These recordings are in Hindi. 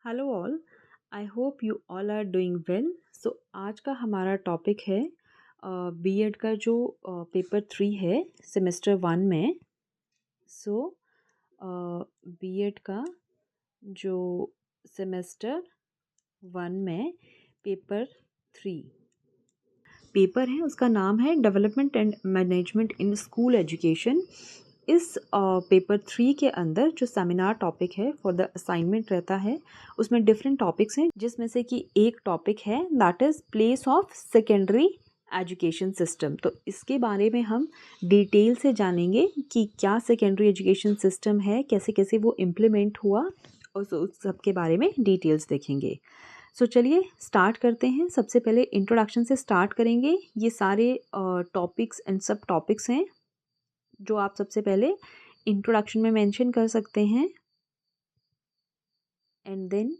Hello all. I hope you all are doing well. So आज का हमारा टॉपिक है बीएड का जो पेपर 3 है सेमेस्टर 1 में। सो बीएड का जो सेमेस्टर 1 में पेपर 3 पेपर है, उसका नाम है development and management in school education. इस पेपर 3 के अंदर जो सेमिनार टॉपिक है फॉर द असाइनमेंट रहता है, उसमें डिफरेंट टॉपिक्स हैं, जिसमें से कि एक टॉपिक है that is place of secondary education system. तो इसके बारे में हम डिटेल से जानेंगे कि क्या सेकेंडरी एजुकेशन सिस्टम है, कैसे कैसे वो इम्प्लीमेंट हुआ, और उस सब के बारे में डिटेल्स देखेंगे। सो चलिए स्टार्ट करते हैं। सबसे पहले इंट्रोडक्शन से स्टार्ट करेंगे। ये सारे टॉपिक्स एंड सब टॉपिक्स हैं जो आप सबसे पहले इंट्रोडक्शन में मेंशन कर सकते हैं, एंड देन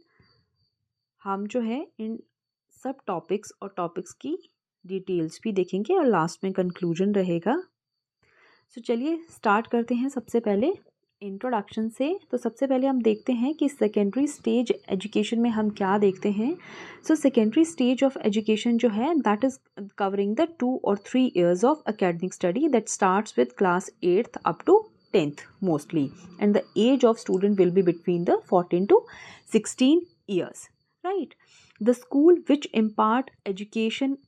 हम जो है इन सब टॉपिक्स और टॉपिक्स की डिटेल्स भी देखेंगे और लास्ट में कंक्लूजन रहेगा। सो चलिए स्टार्ट करते हैं सबसे पहले इंट्रोडक्शन से। तो सबसे पहले हम देखते हैं कि सेकेंडरी स्टेज एजुकेशन में हम क्या देखते हैं। So secondary stage of education जो है that is covering the 2 or 3 years of academic study that starts with class 8th up to 10th mostly, and the age of student will be between the 14 to 16 years, right? The school which impart education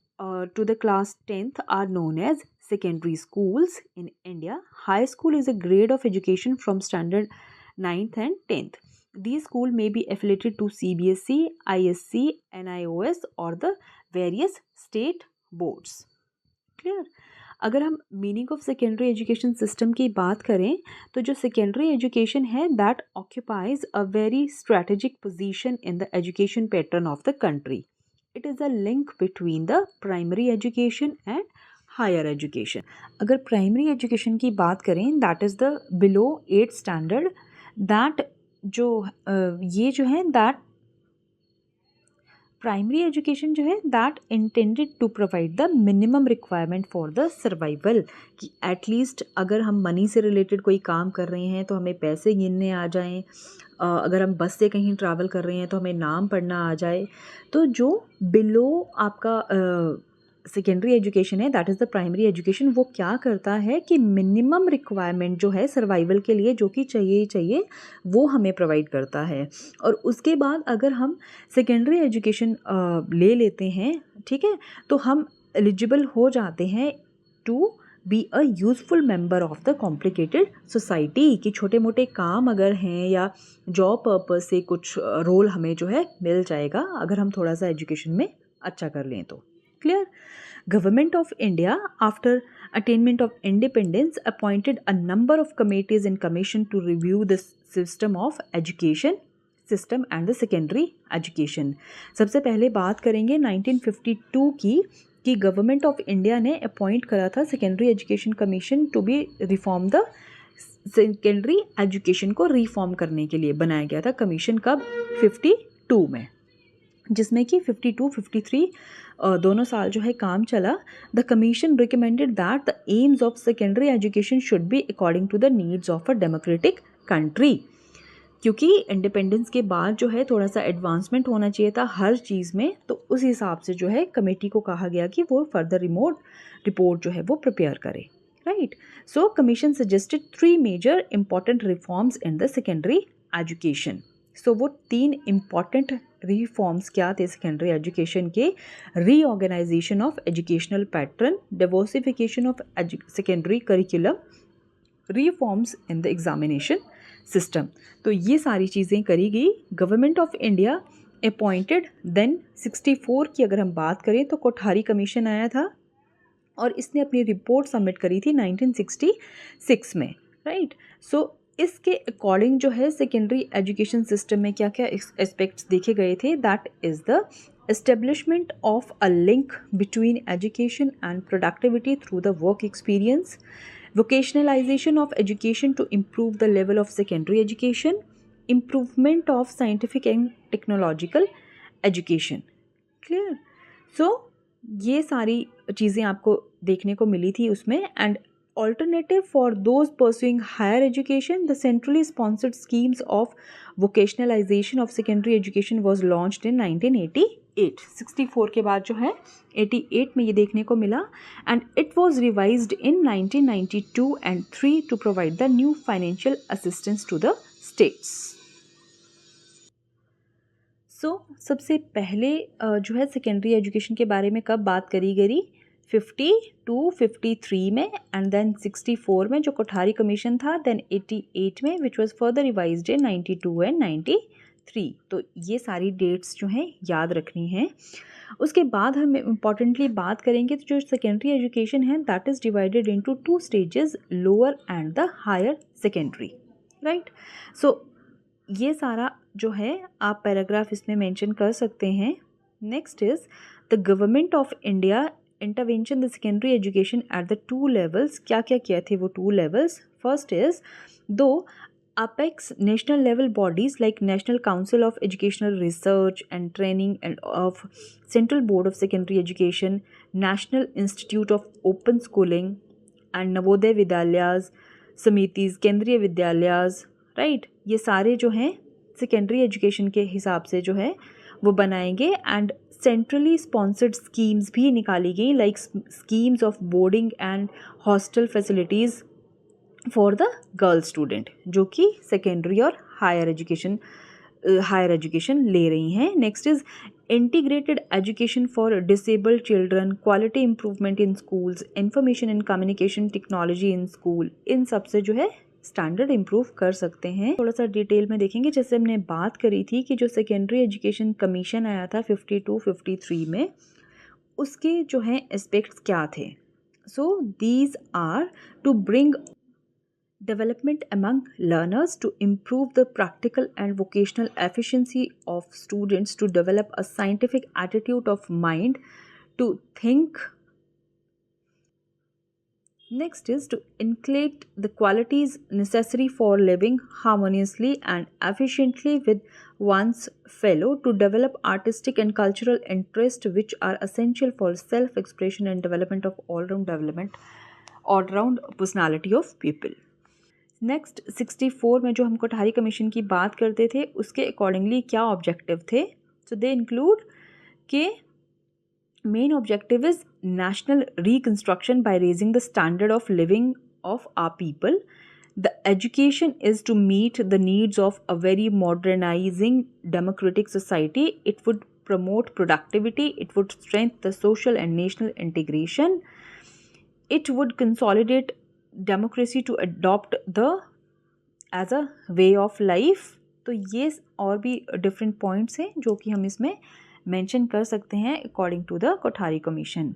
to the class 10th are known as secondary schools in India. High school is a grade of education from standard 9th and 10th. These schools may be affiliated to CBSE, ISC, NIOS or the various state boards. Clear? अगर हम meaning of secondary education system की बात करें तो जो सेकेंडरी एजुकेशन है that occupies a very strategic position in the education pattern of the country. It is a link between the primary education and higher education. अगर प्राइमरी एजुकेशन की बात करें that is the below 8th standard, that जो ये जो है दैट प्राइमरी एजुकेशन जो है that intended to provide the minimum requirement for the survival. कि एटलीस्ट अगर हम मनी से रिलेटेड कोई काम कर रहे हैं तो हमें पैसे गिनने आ जाएं, अगर हम बस से कहीं ट्रैवल कर रहे हैं तो हमें नाम पढ़ना आ जाए. तो जो बिलो आपका सेकेंडरी एजुकेशन है that is the primary education, वो क्या करता है कि मिनिमम रिक्वायरमेंट जो है सर्वाइवल के लिए जो कि चाहिए ही चाहिए वो हमें प्रोवाइड करता है. और उसके बाद अगर हम सेकेंडरी एजुकेशन ले लेते हैं, ठीक है, तो हम एलिजिबल हो जाते हैं to be a useful member of the complicated society. कि छोटे मोटे काम अगर हैं या जॉब पर्पस से कुछ रोल हमें जो है मिल जाएगा अगर हम थोड़ा सा एजुकेशन में अच्छा कर लें तो. Clear? Government of India, after attainment of independence, appointed a number of committees and commission to review the system of education system and the secondary education. सबसे पहले बात करेंगे 1952 की, कि गवर्नमेंट ऑफ इंडिया ने अपॉइंट करा था secondary education commission to be reform the secondary education को रिफॉर्म करने के लिए बनाया गया था कमीशन. कब? 52 में, जिसमें कि 52-53 दोनों साल जो है काम चला. The commission recommended that the aims of secondary education should be according to the needs of a democratic country. क्योंकि इंडिपेंडेंस के बाद जो है थोड़ा सा एडवांसमेंट होना चाहिए था हर चीज़ में, तो उस हिसाब से जो है कमेटी को कहा गया कि वो फर्दर रिपोर्ट जो है वो प्रिपेयर करे. Right. So commission suggested 3 major important reforms in the secondary education. So वो 3 इम्पॉर्टेंट रिफॉर्म्स क्या थे सेकेंडरी एजुकेशन के? Reorganisation of educational pattern, diversification of secondary curriculum, reforms in the examination system. तो ये सारी चीज़ें करी गई. Government of India appointed then 64 की अगर हम बात करें तो कोठारी कमीशन आया था और इसने अपनी रिपोर्ट सबमिट करी थी 1966 में. राइट. सो इसके अकॉर्डिंग जो है सेकेंडरी एजुकेशन सिस्टम में क्या क्या एस्पेक्ट्स देखे गए थे? That is the establishment of a link between education and productivity through the work experience, vocationalization of education to improve the level of secondary education, improvement of scientific and technological education. Clear? So ये सारी चीज़ें आपको देखने को मिली थी उसमें. And alternative for those pursuing higher education, the centrally sponsored schemes of vocationalization of secondary education was launched in 1988. 64 के बाद जो है 88 में ये देखने को मिला, and it was revised in 1992 and 3 to provide the new financial assistance to the states. सबसे पहले जो है सेकेंडरी एजुकेशन के बारे में कब बात करी गई, 52, 53 में, एंड देन 64 में जो कोठारी कमीशन था, देन 88 में which was further revised in 92 and 93. तो ये सारी डेट्स जो हैं याद रखनी है. उसके बाद हम इम्पॉर्टेंटली बात करेंगे तो जो सेकेंडरी एजुकेशन है that is divided into 2 stages, lower and the higher secondary, right. So ये सारा जो है आप पैराग्राफ इसमें मेंशन कर सकते हैं. Next is the government of India intervention the secondary education at the 2 levels. क्या क्या किए थे वो 2 लेवल्स? फर्स्ट इज दो apex national level bodies like National Council of Educational Research and Training and of Central Board of Secondary Education, National Institute of Open Schooling and Navodaya Vidyalayas, समितिज, केंद्रीय विद्यालयास, राइट. ये सारे जो हैं सेकेंडरी एजुकेशन के हिसाब से जो है वो बनाएंगे. एंड सेंट्रली स्पॉन्सर्ड स्कीम्स भी निकाली गई like schemes of boarding and hostel facilities for the girl student जो कि सेकेंडरी और हायर एजुकेशन ले रही हैं. Next is integrated education for disabled children, quality improvement in schools, information and communication technology in school. इन सब से जो है स्टैंडर्ड इम्प्रूव कर सकते हैं. थोड़ा सा डिटेल में देखेंगे. जैसे हमने बात करी थी कि जो सेकेंडरी एजुकेशन कमीशन आया था 52-53 में, उसके जो हैं एस्पेक्ट्स क्या थे. So these are to bring development among learners, to improve the practical and vocational efficiency of students, to develop a scientific attitude of mind, to think. Next is to inculcate the qualities necessary for living harmoniously and efficiently with one's fellow, to develop artistic and cultural interest which are essential for self-expression and development of all-round personality of people. Next 64 में जो हम कोठारी कमीशन की बात करते थे उसके अकॉर्डिंगली क्या ऑब्जेक्टिव थे. सो दे इंक्लूड के main objective is national reconstruction by raising the standard of living of our people. The education is to meet the needs of a very modernising democratic society. It would promote productivity, it would strengthen the social and national integration, it would consolidate democracy to adopt the as a way of life. तो ये और भी डिफरेंट पॉइंट्स हैं जो कि हम इसमें मेंशन कर सकते हैं according to the Kothari commission.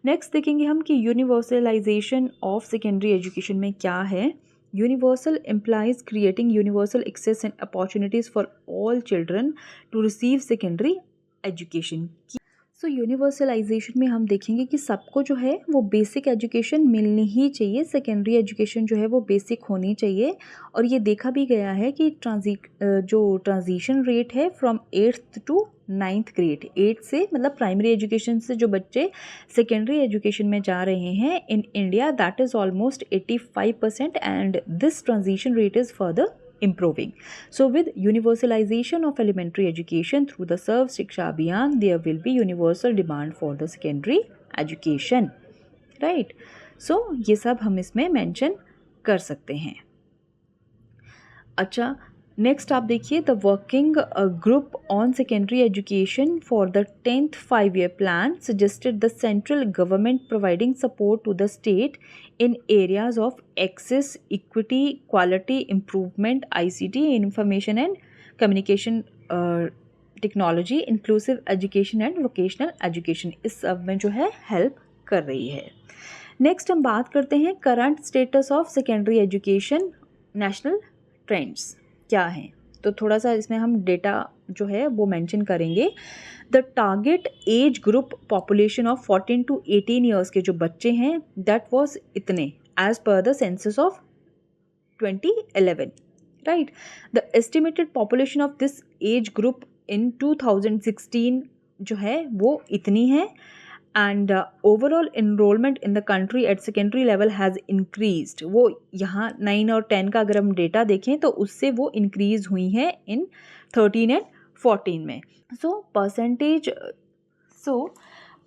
Next देखेंगे हम कि यूनिवर्सलाइजेशन ऑफ सेकेंडरी एजुकेशन में क्या है. Universal implies creating universal access and opportunities for all children to receive secondary education. So universalisation में हम देखेंगे कि सबको जो है वो बेसिक एजुकेशन मिलनी ही चाहिए. सेकेंडरी एजुकेशन जो है वो बेसिक होनी चाहिए. और ये देखा भी गया है कि जो ट्रांजिशन रेट है from 8th to 9th grade, 8 से मतलब प्राइमरी एजुकेशन से जो बच्चे सेकेंडरी एजुकेशन में जा रहे हैं in India, that is almost 85% and this transition rate is further improving. So with universalization of elementary education through the Sarv Shiksha Abhiyan, there will be universal demand for the secondary education, right? So ये सब हम इसमें mention कर सकते हैं. अच्छा, नेक्स्ट आप देखिए the working group on secondary education for the 10th 5-year plan suggested the central government providing support to the state in areas of access, equity, quality improvement, ICT, information and communication technology, inclusive education and vocational education. इस सब में जो है हेल्प कर रही है. नेक्स्ट हम बात करते हैं current status of secondary education, national trends क्या हैं. तो थोड़ा सा इसमें हम डेटा जो है वो मेंशन करेंगे. The target age group population of 14 to 18 years के जो बच्चे हैं दैट वाज इतने एज पर the census of 2011, right. The estimated population of this age group in 2016 जो है वो इतनी है and overall enrolment in the country at secondary level has increased. वो यहाँ 9 और 10 का अगर हम डेटा देखें तो उससे वो इंक्रीज हुई हैं इन 13 एंड 14 में।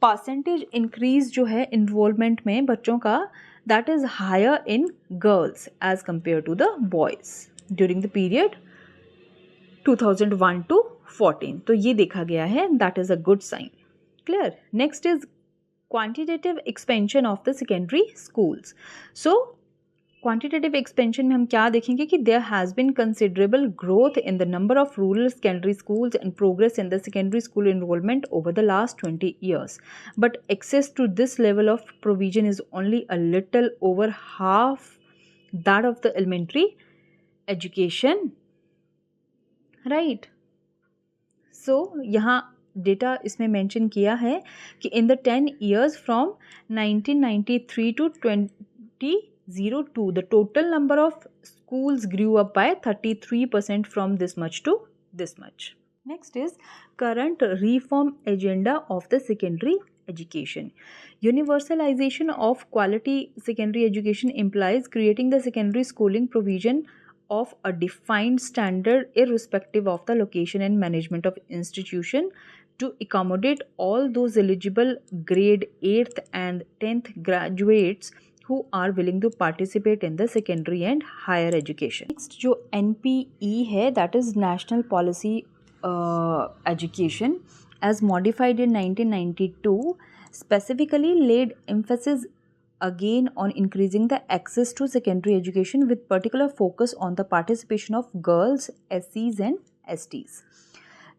परसेंटेज इंक्रीज जो है इनरोलमेंट में बच्चों का, that is higher in girls as compared to the boys during the period 2001 to 14। तो ये देखा गया है, that is a good sign. Clear. Next is quantitative expansion of the secondary schools. So quantitative expansion में हम क्या देखेंगे कि there has been considerable growth in the number of rural secondary schools and progress in the secondary school enrollment over the last 20 years. But access to this level of provision is only a little over half that of the elementary education. Right? So यहाँ डेटा इसमें मेंशन किया है कि in the 10 years from 1993 to 2002 the total number of schools grew up by 33% from this much to this much. Next is current reform agenda of the secondary education. Universalization of quality secondary education implies creating the secondary schooling provision of a defined standard irrespective of the location and management of institution to accommodate all those eligible grade 8th and 10th graduates who are willing to participate in the secondary and higher education. Next जो NPE है, that is National Policy Education, as modified in 1992, specifically laid emphasis again on increasing the access to secondary education with particular focus on the participation of girls, SCs and STs.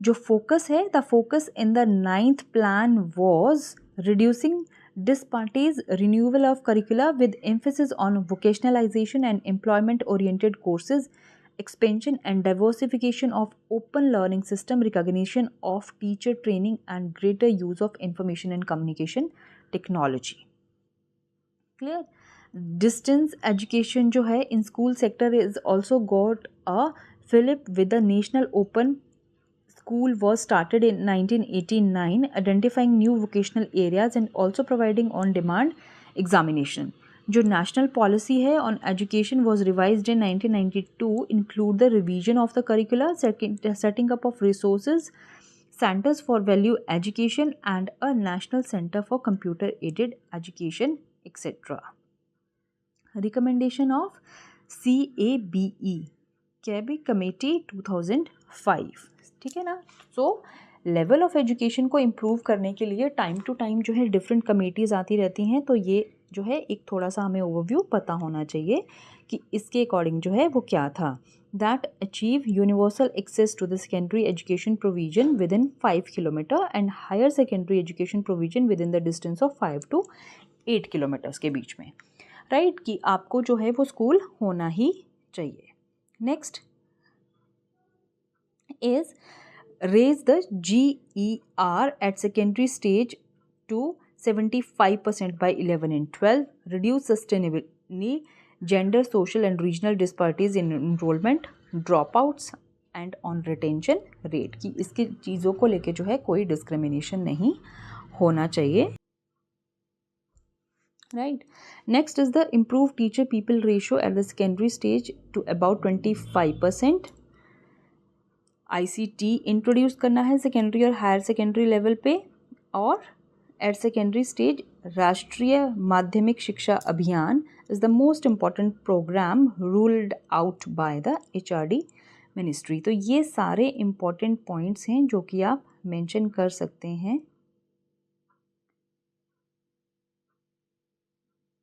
जो focus है, the focus in the 9th plan was reducing disparities, renewal of curricula with emphasis on vocationalization and employment oriented courses, expansion and diversification of open learning system, recognition of teacher training and greater use of information and communication technology. Clear? Distance education जो है in school sector is also got a fillip with the national open school was started in 1989, identifying new vocational areas and also providing on demand examination. जो national policy है on education was revised in 1992, include the revision of the curricula, setting up of resources centers for value education and a national center for computer aided education, etc. Recommendation of CABE, cabinet committee 2005, ठीक है ना। सो लेवल ऑफ एजुकेशन को इम्प्रूव करने के लिए टाइम टू टाइम जो है डिफरेंट कमेटीज़ आती रहती हैं, तो ये जो है एक थोड़ा सा हमें ओवरव्यू पता होना चाहिए कि इसके अकॉर्डिंग जो है वो क्या था। That achieve universal access to the secondary education provision within 5 kilometre and higher secondary education provision within the distance of 5 to 8 kilometres के बीच में, राइट, कि आपको जो है वो स्कूल होना ही चाहिए। Next is raise the GER at secondary stage to 75% by 11 and 12, reduce sustainably gender, social and regional disparities in enrollment, dropouts and on retention rate, कि इसकी चीज़ों को लेके जो है कोई डिस्क्रिमिनेशन नहीं होना चाहिए, right. Next is the improved teacher people ratio at the secondary stage to about 25%. ICT introduce करना है सेकेंडरी और हायर सेकेंडरी लेवल पे, और एट सेकेंडरी स्टेज राष्ट्रीय Madhyamik Shiksha Abhiyan is the most important programme ruled out by the HRD ministry. तो ये सारे इम्पॉर्टेंट पॉइंट्स हैं जो कि आप मेंशन कर सकते हैं,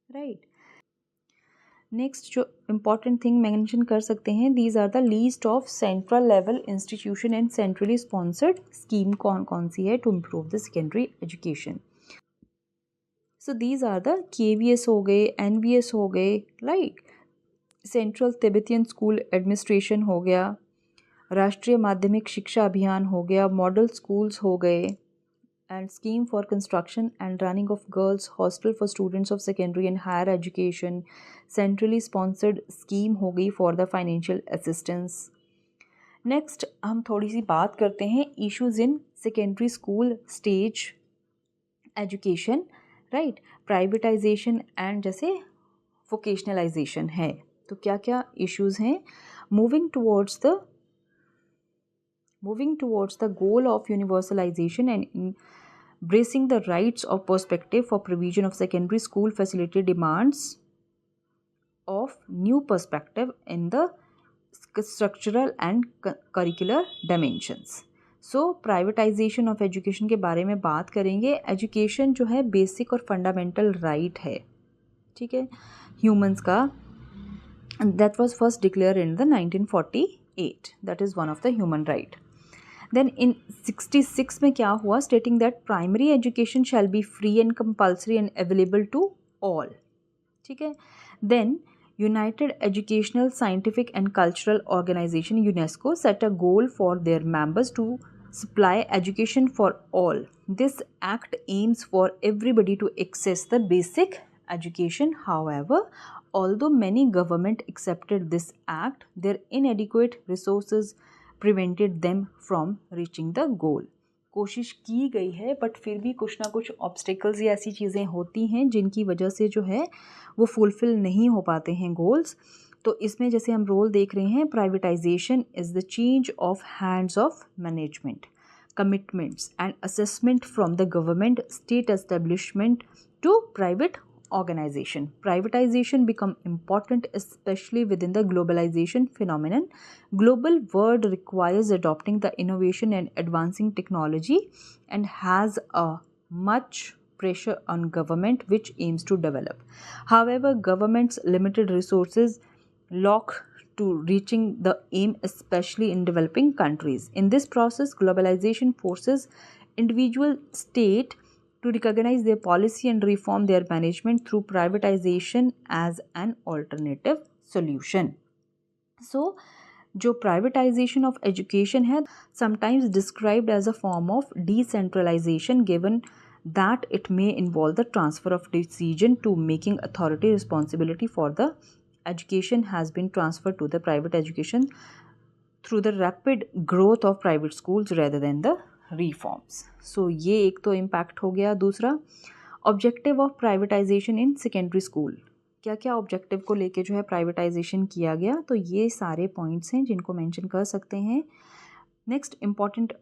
राइट। नेक्स्ट जो इम्पॉर्टेंट थिंग मेंशन कर सकते हैं, these are the list of central level institution and centrally sponsored scheme कौन कौन सी है to improve the secondary education. So these are the KVS हो गए, NVS हो गए, like central Tibetan school administration हो गया, राष्ट्रीय माध्यमिक शिक्षा अभियान हो गया, मॉडल स्कूल्स हो गए, and scheme for construction and running of girls hostel for students of secondary and higher education, centrally sponsored scheme हो गई for the financial assistance. Next हम थोड़ी सी बात करते हैं issues in secondary school stage education, right, privatisation and जैसे वोकेशनलाइजेशन है। तो क्या क्या इश्यूज़ हैं? Moving towards the goal of universalization and embracing the rights of perspective for provision of secondary school facility demands of new perspective in the structural and curricular dimensions. So privatisation of education के बारे में बात करेंगे। एजुकेशन जो है बेसिक और फंडामेंटल राइट है, ठीक है, ह्यूमंस का। That was first declare in the 1948, that is one of the human right. Then in 66 में क्या हुआ? Stating that primary education shall be free and compulsory and available to all, ठीक है। Then United Educational, Scientific and Cultural Organization UNESCO set a goal for their members to supply education for all. This act aims for everybody to access the basic education. However, although many government accepted this act, their inadequate resources prevented them from reaching the goal. कोशिश की गई है बट फिर भी कुछ ना कुछ ऑब्स्टिकल्स या ऐसी चीज़ें होती हैं जिनकी वजह से जो है वो फुलफ़िल नहीं हो पाते हैं गोल्स। तो इसमें जैसे हम रोल देख रहे हैं, privatisation is the change of hands of management, commitments and assessment from the government state establishment to private organization. Privatization become important especially within the globalization phenomenon. Global world requires adopting the innovation and advancing technology and has a much pressure on government which aims to develop. However, government's limited resources lock to reaching the aim, especially in developing countries. In this process, globalization forces individual state to recognize their policy and reform their management through privatization as an alternative solution. So, जो privatization of education है, sometimes described as a form of decentralization, given that it may involve the transfer of decision to making authority. Responsibility for the education has been transferred to the private education through the rapid growth of private schools rather than the reforms. So ये एक तो इम्पैक्ट हो गया। दूसरा, objective of privatisation in secondary school, क्या क्या ऑब्जेक्टिव को लेके जो है प्राइवेटाइजेशन किया गया, तो ये सारे पॉइंट्स हैं जिनको मेंशन कर सकते हैं। नेक्स्ट इम्पॉर्टेंट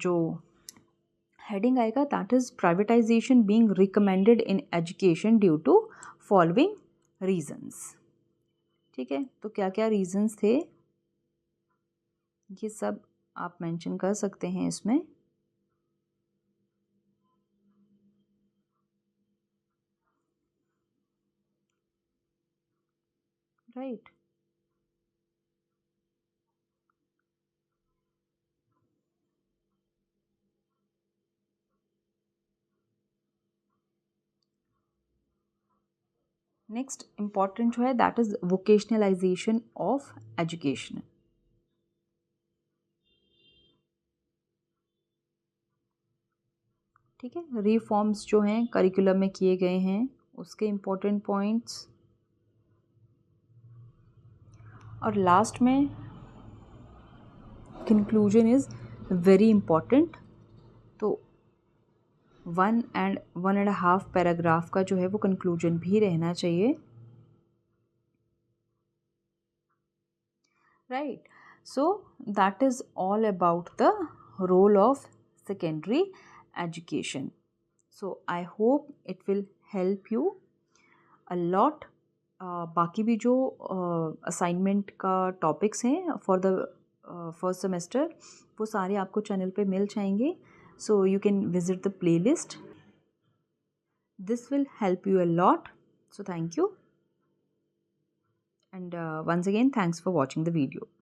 जो हेडिंग आएगा, that is privatization being recommended in education due to following reasons, ठीक है। तो क्या क्या रीजंस थे ये सब आप मेंशन कर सकते हैं इसमें। राइट, नेक्स्ट इम्पॉर्टेंट जो है that is vocationalisation of education, ठीक है। रिफॉर्म्स जो हैं करिकुलम में किए गए हैं उसके इम्पोर्टेंट पॉइंट्स, और लास्ट में कंक्लूजन इज़ वेरी इम्पॉर्टेंट। तो 1.5 पैराग्राफ का जो है वो कंक्लूजन भी रहना चाहिए, right. So that is all about the role of secondary education. So I hope it will help you a lot. बाकी भी जो असाइनमेंट का टॉपिक्स हैं फॉर द फर्स्ट सेमेस्टर वो सारे आपको चैनल पे मिल जाएंगे, so you can visit the playlist. This will help you a lot, so thank you, and once again thanks for watching the video.